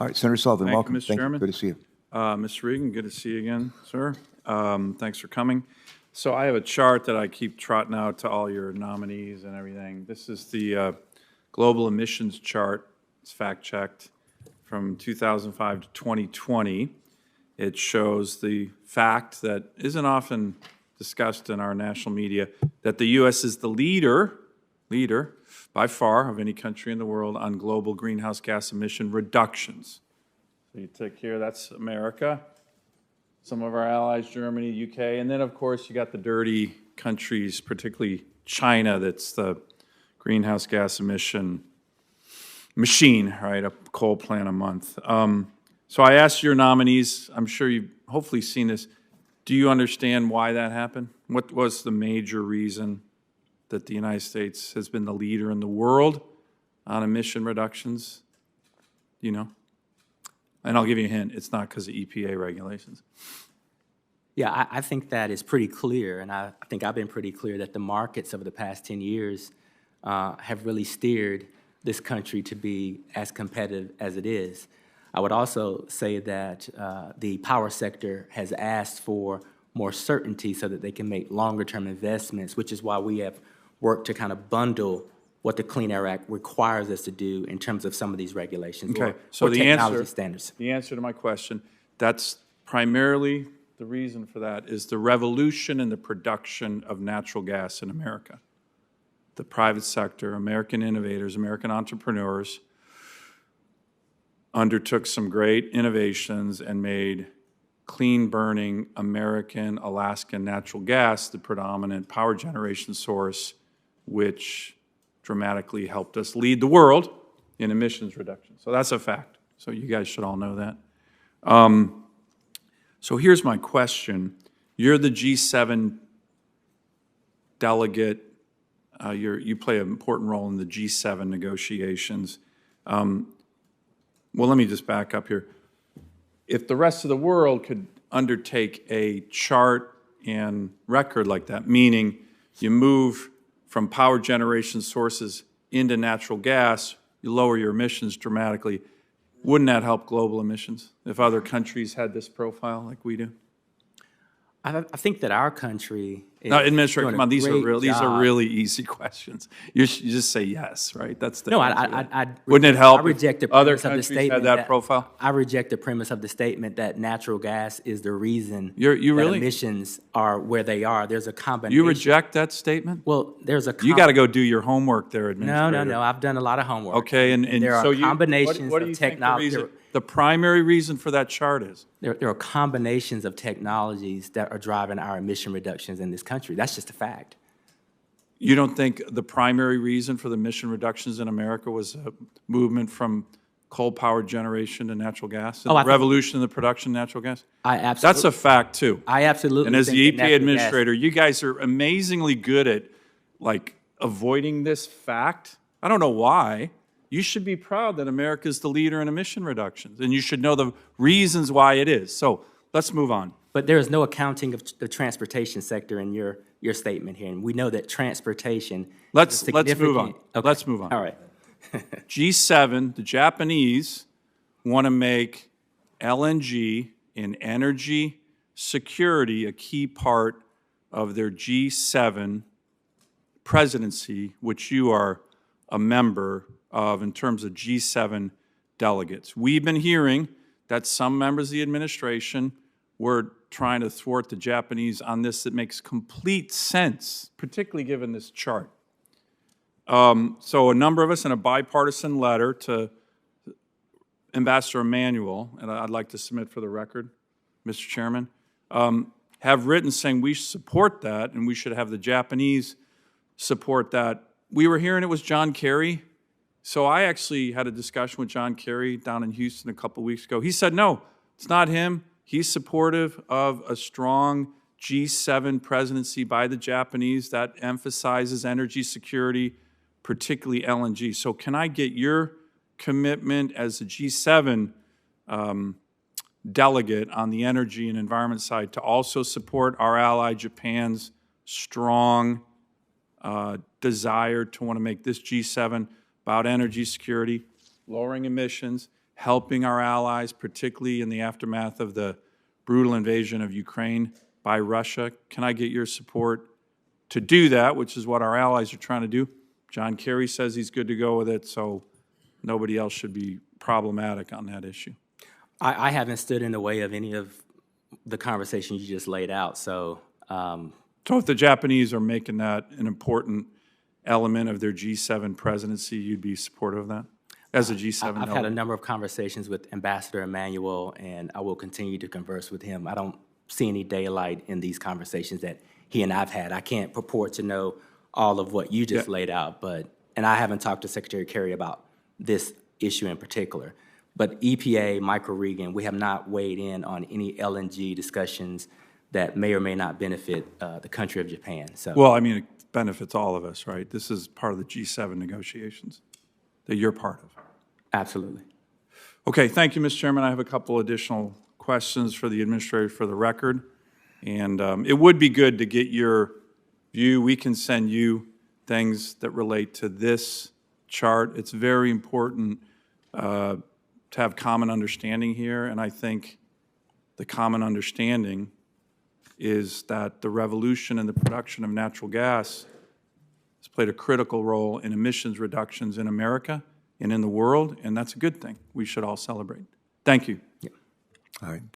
All right, Senator Sullivan, Thank welcome. you, Mr. Chairman. Good to see you. Mr. Regan, good to see you again, sir. Thanks for coming. So I have a chart that I keep trotting out to all your nominees and everything. This is the global emissions chart. It's fact-checked from 2005 to 2020. It shows the fact that isn't often discussed in our national media, that the U.S. is the leader by far of any country in the world on global greenhouse gas emission reductions. So you take here, that's America, some of our allies, Germany, UK, and then of course you got the dirty countries, particularly China, that's the greenhouse gas emission machine, right, a coal plant a month. So I asked your nominees, I'm sure you've hopefully seen this, do you understand why that happened? What was the major reason that the United States has been the leader in the world on emission reductions? Do you know? And I'll give you a hint, it's not because of EPA regulations. Yeah, I think that is pretty clear, and I think I've been pretty clear that the markets over the past 10 years have really steered this country to be as competitive as it is. I would also say that the power sector has asked for more certainty so that they can make longer-term investments, which is why we have worked to kind of bundle what the Clean Air Act requires us to do in terms of some of these regulations so or the technology standards. The answer to my question, that's primarily the reason for that is the revolution in the production of natural gas in America. The private sector, American innovators, American entrepreneurs undertook some great innovations and made clean-burning American, Alaskan natural gas the predominant power generation source, which dramatically helped us lead the world in emissions reduction. So that's a fact. So you guys should all know that. So here's my question. You're the G7 delegate. You play an important role in the G7 negotiations. Well, let me just back up here. If the rest of the world could undertake a chart and record like that, meaning you move from power generation sources into natural gas, you lower your emissions dramatically, wouldn't that help global emissions if other countries had this profile like we do? I think that our country is now, Administrator, come on, these are really easy questions. You just say yes, right? That's the wouldn't it help? I reject the other premise of the countries statement had that profile. I reject the premise of the statement that natural gas is the reason you that really? emissions are where they are. There's a combination. You reject that statement? Well, there's a. You got to go do your homework there, Administrator. No. I've done a lot of homework. Okay, and there are so combinations what do you of technology. think the primary reason for that chart is? There are combinations of technologies that are driving our emission reductions in this country. That's just a fact. You don't think the primary reason for the emission reductions in America was a movement from coal power generation to natural gas? And the revolution in the production of natural gas? I absolutely. That's a fact, too. I absolutely. And as the EPA Administrator, you guys are amazingly good at, like, avoiding this fact. I don't know why. You should be proud that America is the leader in emission reductions, and you should know the reasons why it is. So let's move on. But there is no accounting of the transportation sector in your statement here, and we know that transportation. Let's move on. Okay. Let's move on. All right. G7, the Japanese want to make LNG in energy security a key part of their G7 presidency, which you are a member of in terms of G7 delegates. We've been hearing that some members of the administration were trying to thwart the Japanese on this. That makes complete sense, particularly given this chart. So a number of us in a bipartisan letter to Ambassador Emanuel, and I'd like to submit for the record, Mr. Chairman, have written saying we support that and we should have the Japanese support that. We were hearing it was John Kerry. So I actually had a discussion with John Kerry down in Houston a couple weeks ago. He said, no, it's not him. He's supportive of a strong G7 presidency by the Japanese that emphasizes energy security, particularly LNG. So can I get your commitment as a G7 delegate on the energy and environment side to also support our ally Japan's strong desire to want to make this G7 about energy security, lowering emissions, helping our allies, particularly in the aftermath of the brutal invasion of Ukraine by Russia. Can I get your support to do that, which is what our allies are trying to do? John Kerry says he's good to go with it, so nobody else should be problematic on that issue. I haven't stood in the way of any of the conversations you just laid out, so. So if the Japanese are making that an important element of their G7 presidency, you'd be supportive of that as a G7 I've element? had a number of conversations with Ambassador Emmanuel, and I will continue to converse with him. I don't see any daylight in these conversations that he and I've had. I can't purport to know all of what you just laid out, and I haven't talked to Secretary Kerry about this issue in particular. But EPA, Michael Regan, we have not weighed in on any LNG discussions that may or may not benefit the country of Japan. So, Well, I mean, it benefits all of us, right? This is part of the G7 negotiations that you're part of. absolutely. Okay, thank you, Mr. Chairman. I have a couple additional questions for the Administrator for the record. And it would be good to get your view. We can send you things that relate to this chart. It's very important to have common understanding here, and I think the common understanding is that the revolution in the production of natural gas has played a critical role in emissions reductions in America and in the world, and that's a good thing. We should all celebrate. Thank you. All right.